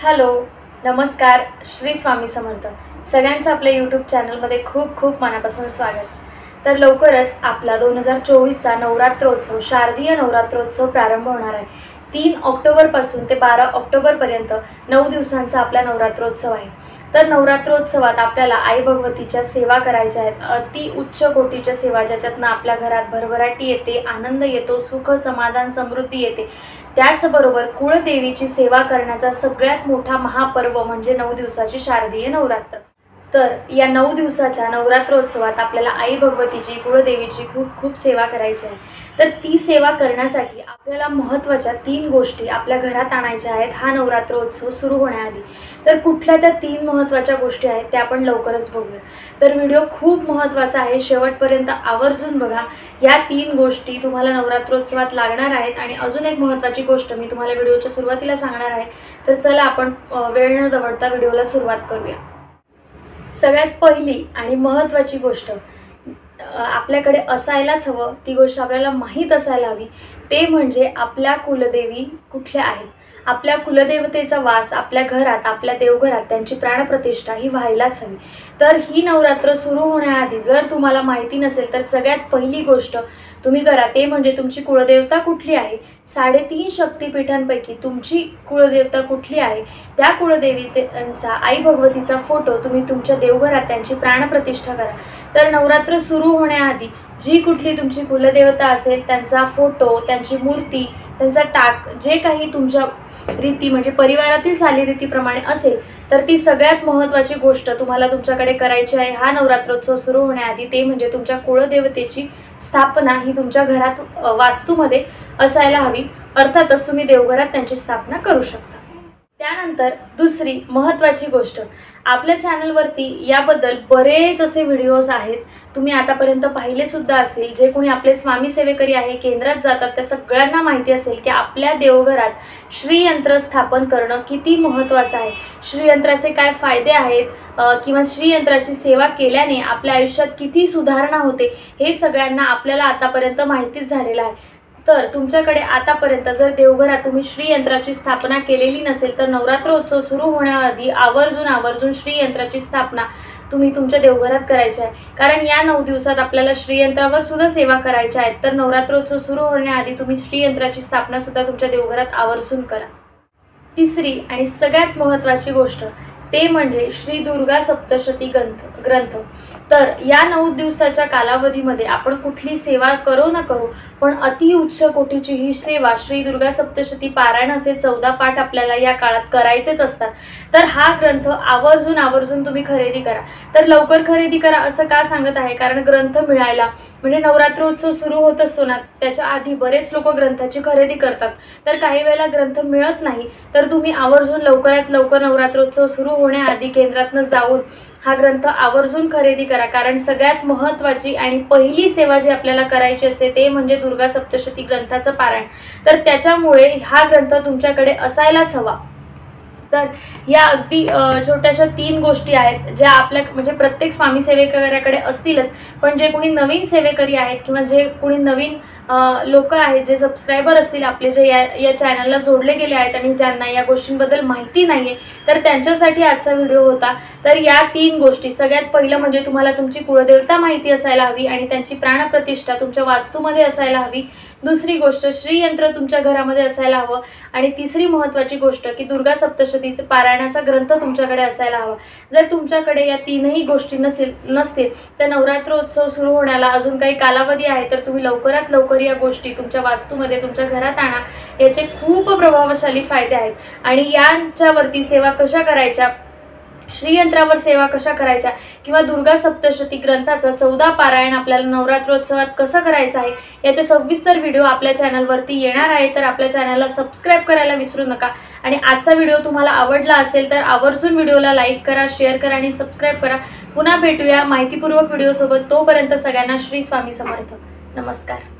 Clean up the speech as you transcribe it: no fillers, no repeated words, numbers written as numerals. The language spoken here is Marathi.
हॅलो, नमस्कार. श्री स्वामी समर्थ. सगळ्यांचं आपल्या यूट्यूब चॅनलमध्ये खूप खूप मनापासून स्वागत. तर लवकरच आपला 2024चा नवरात्रोत्सव, शारदीय नवरात्रोत्सव प्रारंभ होणार आहे. 3 ऑक्टोबरपासून ते 12 ऑक्टोबरपर्यंत 9 दिवसांचा आपला नवरात्रोत्सव आहे. तर नवरात्रोत्सवात आपल्याला आई भगवतीच्या सेवा करायच्या आहेत. अति उच्च कोटीच्या सेवा, ज्याच्यातनं आपल्या घरात भरभराटी येते, आनंद येतो, सुख समाधान समृद्धी येते. त्याचबरोबर कुळदेवीची सेवा करण्याचा सगळ्यात मोठा महापर्व म्हणजे 9 दिवसाची शारदीय नवरात्र. तर या 9 दिवसाच्या नवरात्रोत्सवात आपल्याला आई भगवतीची, कुळदेवीची खूप खूप सेवा करायची आहे. तर ती सेवा करण्यासाठी आपल्याला महत्त्वाच्या 3 गोष्टी आपल्या घरात आणायच्या आहेत हा नवरात्रोत्सव सुरू होण्याआधी. तर कुठल्या त्या 3 महत्त्वाच्या गोष्टी आहेत त्या आपण लवकरच बघूया. तर व्हिडिओ खूप महत्त्वाचा आहे, शेवटपर्यंत आवर्जून बघा. या 3 गोष्टी तुम्हाला नवरात्रोत्सवात लागणार आहेत. आणि अजून एक महत्त्वाची गोष्ट मी तुम्हाला व्हिडिओच्या सुरुवातीला सांगणार आहे. तर चला आपण वेळ न दवडता व्हिडिओला सुरुवात करूया. सगळ्यात पहिली आणि महत्त्वाची गोष्ट आपल्याकडे असायलाच हवं, ती गोष्ट आपल्याला माहीत असायला हवी, ते म्हणजे आपल्या कुलदेवी कुठल्या आहेत. आपल्या कुलदेवतेचा वास आपल्या घरात, आपल्या देवघरात त्यांची प्राणप्रतिष्ठा ही व्हायलाच हवी. तर ही नवरात्र सुरू होण्याआधी जर तुम्हाला माहिती नसेल तर सगळ्यात पहिली गोष्ट तुम्ही करा ते म्हणजे तुमची कुळदेवता कुठली आहे. 3.5 शक्तिपीठांपैकी तुमची कुळदेवता कुठली आहे त्या कुळदेवीचा, आई भगवतीचा फोटो तुम्ही तुमच्या देवघरात त्यांची प्राणप्रतिष्ठा करा. तर नवरात्र सुरू होण्याआधी जी कुठली तुमची कुलदेवता असेल त्यांचा फोटो, त्यांची मूर्ती, त्यांचा टाक, जे काही तुमच्या रीती म्हणजे परिवारातील चालीरीतीप्रमाणे असेल तर ती सगळ्यात महत्त्वाची गोष्ट तुम्हाला तुमच्याकडे करायची आहे हा नवरात्रोत्सव सुरू होण्याआधी. ते म्हणजे तुमच्या कुळदेवतेची स्थापना ही तुमच्या घरात वास्तूमध्ये असायला हवी. अर्थातच तुम्ही देवघरात त्यांची स्थापना करू शकता. त्यानंतर दुसरी महत्त्वाची गोष्ट, आपल्या चॅनलवरती याबद्दल बरेच असे व्हिडिओज आहेत, तुम्ही आतापर्यंत पाहिले सुद्धा असेल. जे कोणी आपले स्वामी सेवेकरी आहे, केंद्रात जातात, त्या सगळ्यांना माहिती असेल की आपल्या देवघरात श्रीयंत्र स्थापन करणं किती महत्त्वाचं आहे. श्रीयंत्राचे काय फायदे आहेत किंवा श्रीयंत्राची सेवा केल्याने आपल्या आयुष्यात किती सुधारणा होते हे सगळ्यांना आपल्याला आतापर्यंत माहितीच झालेलं आहे. तर तुमच्याकडे आतापर्यंत जर देवघरात तुम्ही श्रीयंत्राची स्थापना केलेली नसेल तर नवरात्रोत्सव सुरू होण्याआधी आवर्जून श्रीयंत्राची स्थापना तुम्ही तुमच्या देवघरात करायची आहे. कारण या 9 दिवसात आपल्याला श्रीयंत्रावर सुद्धा सेवा करायच्या आहेत. तर नवरात्रोत्सव सुरू होण्याआधी तुम्ही श्रीयंत्राची स्थापना सुद्धा तुमच्या देवघरात आवर्जून करा. तिसरी आणि सगळ्यात महत्त्वाची गोष्ट ते म्हणजे श्री दुर्गा सप्तशती ग्रंथ. तर या 9 दिवसाच्या कालावधीमध्ये आपण कुठली सेवा करो न करू पण अति उच्च कोटीची ही सेवा श्री दुर्गा सप्तशती पारायणाचे 14 पाठ आपल्याला या काळात करायचेच असतात. तर हा ग्रंथ आवर्जून तुम्ही खरेदी करा. तर लवकर खरेदी करा असं का सांगत आहे, कारण ग्रंथ मिळायला म्हणजे नवरात्रोत्सव सुरू होत असतो ना त्याच्या आधी बरेच लोक ग्रंथाची खरेदी करतात. तर काही वेळेला ग्रंथ मिळत नाही, तर तुम्ही आवर्जून लवकरात लवकर नवरात्रोत्सव सुरू होण्याआधी केंद्रातनं जाऊन हा ग्रंथ आवर्जून खरेदी करा. कारण सगळ्यात महत्त्वाची आणि पहिली सेवा जी आपल्याला करायची असते ते म्हणजे दुर्गा सप्तशती ग्रंथाचं पारायण. तर त्याच्यामुळे हा ग्रंथ तुमच्याकडे असायलाच हवा. तर या अगदी छोट्याशा 3 गोष्टी आहेत ज्या आपल्या म्हणजे प्रत्येक स्वामी सेवेकऱ्याकडे असतीलच. पण जे कोणी नवीन सेवेकरी आहेत किंवा जे कोणी नवीन लोक आहेत, जे सबस्क्रायबर असतील आपले, जे या चॅनलला जोडले गेले आहेत आणि ज्यांना या गोष्टींबद्दल माहिती नाही आहे, तर त्यांच्यासाठी आजचा व्हिडिओ होता. तर या 3 गोष्टी, सगळ्यात पहिलं म्हणजे तुम्हाला तुमची कुळदेवता माहिती असायला हवी आणि त्यांची प्राणप्रतिष्ठा तुमच्या वास्तूमध्ये असायला हवी. दुसरी गोष्ट श्रीयंत्र तुमच्या घरामध्ये असायला हवं. आणि तिसरी महत्त्वाची गोष्ट की दुर्गा सप्तशतीचे पारायणाचा ग्रंथ तुमच्याकडे असायला हवा. जर तुमच्याकडे या 3ही गोष्टी नसतील तर नवरात्रोत्सव सुरू होण्याला अजून काही कालावधी आहे. तर तुम्ही लवकरात लवकर या गोष्टी तुमच्या वास्तूमध्ये, तुमच्या घरात आणा. याचे खूप प्रभावशाली फायदे आहेत. आणि यांच्यावरती सेवा कशा करायच्या, श्रीयंत्रावर सेवा कशा करायच्या किंवा दुर्गा सप्तशती ग्रंथाचं 14 पारायण आपल्याला नवरात्रोत्सवात कसं करायचं आहे याचे सविस्तर व्हिडिओ आपल्या चॅनलवरती येणार आहे. तर आपल्या चॅनलला सबस्क्राईब करायला विसरू नका. आणि आजचा व्हिडिओ तुम्हाला आवडला असेल तर आवर्जून व्हिडिओला लाईक करा, शेअर करा आणि सबस्क्राईब करा. पुन्हा भेटूया माहितीपूर्वक व्हिडिओसोबत. तोपर्यंत सगळ्यांना श्री स्वामी समर्थ. नमस्कार.